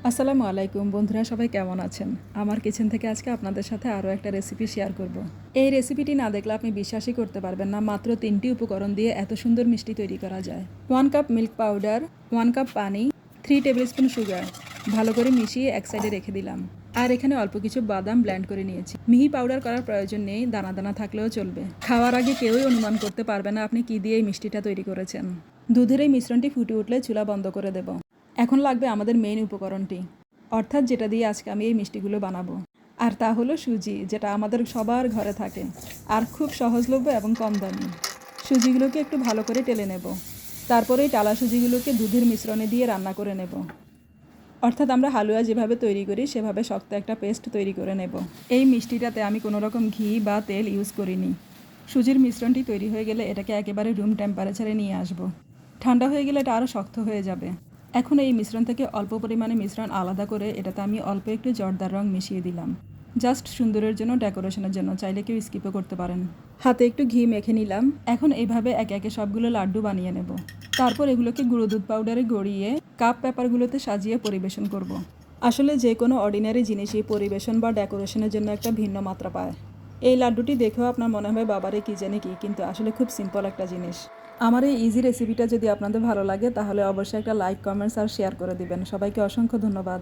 আসসালামু আলাইকুম বন্ধুরা, সবাই কেমন আছেন? আমার কিচেন থেকে আজকে আপনাদের সাথে আরও একটা রেসিপি শেয়ার করব। এই রেসিপিটি না দেখলে আপনি বিশ্বাসই করতে পারবেন না, মাত্র 3টি উপকরণ দিয়ে এত সুন্দর মিষ্টি তৈরি করা যায়। 1 কাপ মিল্ক পাউডার, 1 কাপ পানি, 3 টেবিলস্পুন সুগার ভালো করে মিশিয়ে এক সাইডে রেখে দিলাম। আর এখানে অল্প কিছু বাদাম ব্লেন্ড করে নিয়েছি। মিহি পাউডার করার প্রয়োজন নেই, দানা দানা থাকলেও চলবে। খাওয়ার আগে কেউই অনুমান করতে পারবে না আপনি কী দিয়ে এই মিষ্টিটা তৈরি করেছেন। দুধের এই মিশ্রণটি ফুটে উঠলে চুলা বন্ধ করে দেব। এখন লাগবে আমাদের মেইন উপকরণটি, অর্থাৎ যেটা দিয়ে আজকে আমি এই মিষ্টিগুলো বানাবো। আর তা হলো সুজি, যেটা আমাদের সবার ঘরে থাকে আর খুব সহজলভ্য এবং কম দামি। সুজিগুলোকে একটু ভালো করে টেলে নেব। তারপরে এই টালা সুজিগুলোকে দুধের মিশ্রণে দিয়ে রান্না করে নেব। অর্থাৎ আমরা হালুয়া যেভাবে তৈরি করি সেভাবে শক্ত একটা পেস্ট তৈরি করে নেব। এই মিষ্টিটাতে আমি কোনো রকম ঘি বা তেল ইউজ করিনি। সুজির মিশ্রণটি তৈরি হয়ে গেলে এটাকে একেবারে রুম টেম্পারেচারে নিয়ে আসব। ঠান্ডা হয়ে গেলে এটা আরও শক্ত হয়ে যাবে। এখন এই মিশ্রণ থেকে অল্প পরিমাণে মিশ্রণ আলাদা করে এটাতে আমি অল্প একটু জর্দার রং মিশিয়ে দিলাম, জাস্ট সুন্দরের জন্য, ডেকোরেশনের জন্য। চাইলে কেউ স্কিপও করতে পারেন। হাতে একটু ঘি মেখে নিলাম। এখন এইভাবে একে একে সবগুলো লাড্ডু বানিয়ে নেব। তারপর এগুলোকে গুঁড়ো দুধ পাউডারে গড়িয়ে কাপ পেপারগুলোতে সাজিয়ে পরিবেশন করব। আসলে যে কোনো অর্ডিনারি জিনিসই পরিবেশন বা ডেকোরেশনের জন্য একটা ভিন্ন মাত্রা পায়। এই লাড্ডুটি দেখেও আপনার মনে হবে বাবারে কী জানি কি, কিন্তু আসলে খুব সিম্পল একটা জিনিস। আমার এই ইজি রেসিপিটা যদি আপনাদের ভালো লাগে তাহলে অবশ্যই একটা লাইক, কমেন্টস আর শেয়ার করে দিবেন। সবাইকে অসংখ্য ধন্যবাদ।